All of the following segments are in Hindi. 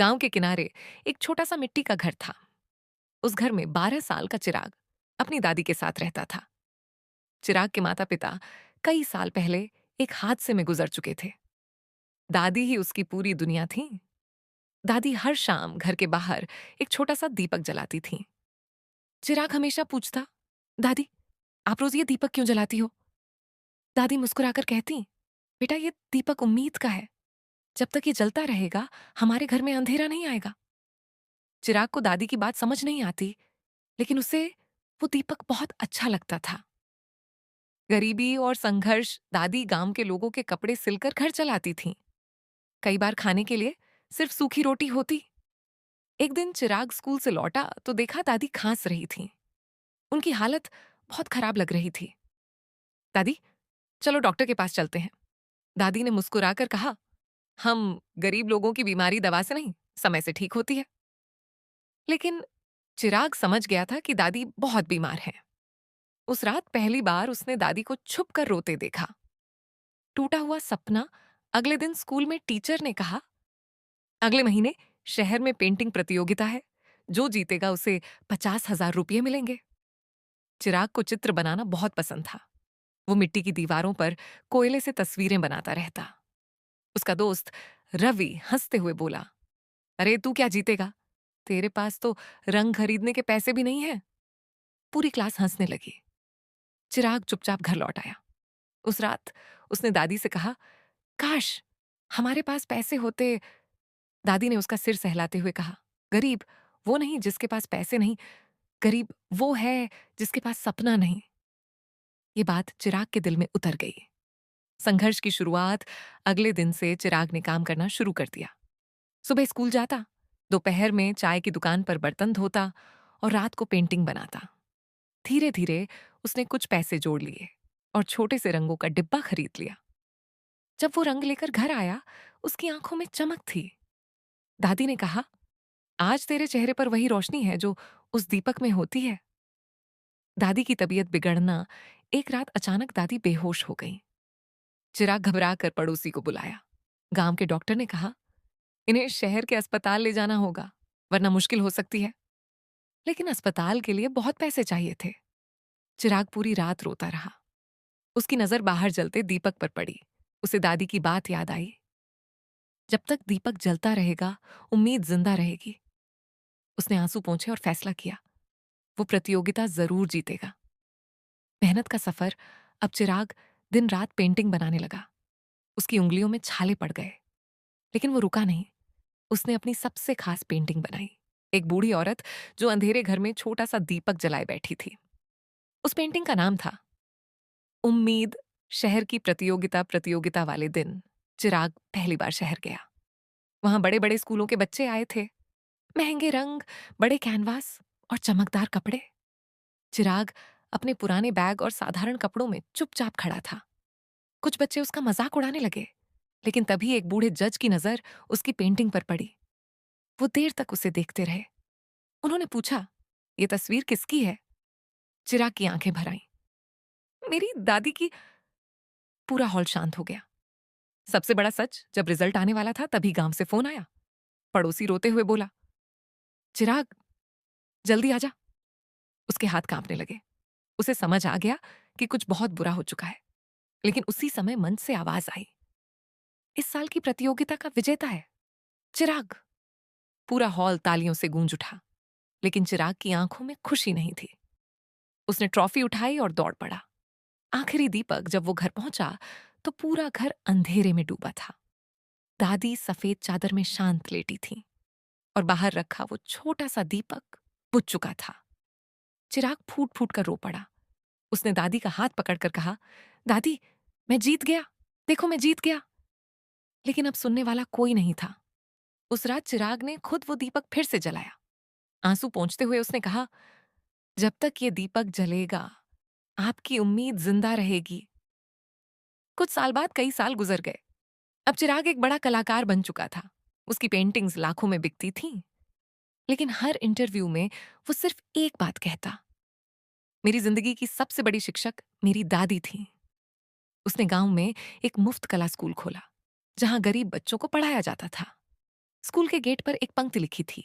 गांव के किनारे एक छोटा सा मिट्टी का घर था। उस घर में 12 साल का चिराग अपनी दादी के साथ रहता था। चिराग के माता पिता कई साल पहले एक हादसे में गुजर चुके थे। दादी ही उसकी पूरी दुनिया थी। दादी हर शाम घर के बाहर एक छोटा सा दीपक जलाती थी। चिराग हमेशा पूछता, दादी, आप रोज ये दीपक क्यों जलाती हो? दादी मुस्कुराकर कहती, बेटा, ये दीपक उम्मीद का है। जब तक ये जलता रहेगा, हमारे घर में अंधेरा नहीं आएगा। चिराग को दादी की बात समझ नहीं आती, लेकिन उसे वो दीपक बहुत अच्छा लगता था। गरीबी और संघर्ष दादी गांव के लोगों के कपड़े सिलकर घर चलाती थीं। कई बार खाने के लिए सिर्फ सूखी रोटी होती। एक दिन चिराग स्कूल से लौटा तो देखा दादी खांस रही थीं। उनकी हालत बहुत खराब लग रही थी। दादी, चलो डॉक्टर के पास चलते हैं। दादी ने मुस्कुराकर कहा, हम गरीब लोगों की बीमारी दवा से नहीं, समय से ठीक होती है। लेकिन चिराग समझ गया था कि दादी बहुत बीमार है। उस रात पहली बार उसने दादी को छुप कर रोते देखा। टूटा हुआ सपना। अगले दिन स्कूल में टीचर ने कहा, अगले महीने शहर में पेंटिंग प्रतियोगिता है। जो जीतेगा उसे 50,000 रुपये मिलेंगे। चिराग को चित्र बनाना बहुत पसंद था। वो मिट्टी की दीवारों पर कोयले से तस्वीरें बनाता रहता। उसका दोस्त रवि हंसते हुए बोला, अरे तू क्या जीतेगा? तेरे पास तो रंग खरीदने के पैसे भी नहीं है। पूरी क्लास हंसने लगी। चिराग चुपचाप घर लौट आया। उस रात उसने दादी से कहा, काश हमारे पास पैसे होते। दादी ने उसका सिर सहलाते हुए कहा, गरीब वो नहीं जिसके पास पैसे नहीं, गरीब वो है जिसके पास सपना नहीं। ये बात चिराग के दिल में उतर गई। संघर्ष की शुरुआत। अगले दिन से चिराग ने काम करना शुरू कर दिया। सुबह स्कूल जाता, दोपहर में चाय की दुकान पर बर्तन धोता और रात को पेंटिंग बनाता। धीरे धीरे उसने कुछ पैसे जोड़ लिए और छोटे से रंगों का डिब्बा खरीद लिया। जब वो रंग लेकर घर आया, उसकी आंखों में चमक थी। दादी ने कहा, आज तेरे चेहरे पर वही रोशनी है जो उस दीपक में होती है। दादी की तबीयत बिगड़ना। एक रात अचानक दादी बेहोश हो गई। चिराग घबरा कर पड़ोसी को बुलाया। गांव के डॉक्टर ने कहा, इन्हें शहर के अस्पताल ले जाना होगा, वरना मुश्किल हो सकती है। लेकिन अस्पताल के लिए बहुत पैसे चाहिए थे। चिराग पूरी रात रोता रहा। उसकी नजर बाहर जलते दीपक पर पड़ी। उसे दादी की बात याद आई, जब तक दीपक जलता रहेगा, उम्मीद जिंदा रहेगी। उसने आंसू पोंछे और फैसला किया, वो प्रतियोगिता जरूर जीतेगा। मेहनत का सफर। अब चिराग दिन रात पेंटिंग बनाने लगा। उसकी उंगलियों में छाले पड़ गए, लेकिन वो रुका नहीं। उसने अपनी सबसे खास पेंटिंग बनाई। एक बूढ़ी औरत जो अंधेरे घर में छोटा सा दीपक जलाए बैठी थी। उस पेंटिंग का नाम था उम्मीद। शहर की प्रतियोगिता प्रतियोगिता वाले दिन चिराग पहली बार शहर गया। वहां बड़े बड़े स्कूलों के बच्चे आए थे। महंगे रंग, बड़े कैनवास और चमकदार कपड़े। चिराग अपने पुराने बैग और साधारण कपड़ों में चुपचाप खड़ा था। कुछ बच्चे उसका मजाक उड़ाने लगे, लेकिन तभी एक बूढ़े जज की नजर उसकी पेंटिंग पर पड़ी। वो देर तक उसे देखते रहे। उन्होंने पूछा, ये तस्वीर किसकी है? चिराग की आंखें भर आईं। मेरी दादी की। पूरा हॉल शांत हो गया। सबसे बड़ा सच, जब रिजल्ट आने वाला था तभी गांव से फोन आया। पड़ोसी रोते हुए बोला, चिराग, जल्दी आजा। उसके हाथ कांपने लगे। उसे समझ आ गया कि कुछ बहुत बुरा हो चुका है। लेकिन उसी समय मन से आवाज आई, इस साल की प्रतियोगिता का विजेता है चिराग। पूरा हॉल तालियों से गूंज उठा, लेकिन चिराग की आंखों में खुशी नहीं थी। उसने ट्रॉफी उठाई और दौड़ पड़ा। आखिरी दीपक जब वो घर पहुंचा तो पूरा घर अंधेरे में डूबा था। दादी सफेद चादर में शांत लेटी थी और बाहर रखा वो छोटा सा दीपक बुझ चुका था। चिराग फूट फूट कर रो पड़ा। उसने दादी का हाथ पकड़कर कहा, दादी, मैं जीत गया, देखो मैं जीत गया। लेकिन अब सुनने वाला कोई नहीं था। उस रात चिराग ने खुद वो दीपक फिर से जलाया। आंसू पोंछते हुए उसने कहा, जब तक ये दीपक जलेगा, आपकी उम्मीद जिंदा रहेगी। कुछ साल बाद कई साल गुजर गए। अब चिराग एक बड़ा कलाकार बन चुका था। उसकी पेंटिंग्स लाखों में बिकती थीं। लेकिन हर इंटरव्यू में वो सिर्फ एक बात कहता, मेरी जिंदगी की सबसे बड़ी शिक्षक मेरी दादी थी। उसने गांव में एक मुफ्त कला स्कूल खोला, जहां गरीब बच्चों को पढ़ाया जाता था। स्कूल के गेट पर एक पंक्ति लिखी थी,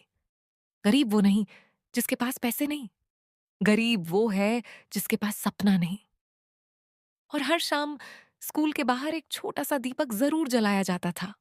गरीब वो नहीं जिसके पास पैसे नहीं, गरीब वो है जिसके पास सपना नहीं। और हर शाम स्कूल के बाहर एक छोटा सा दीपक जरूर जलाया जाता था,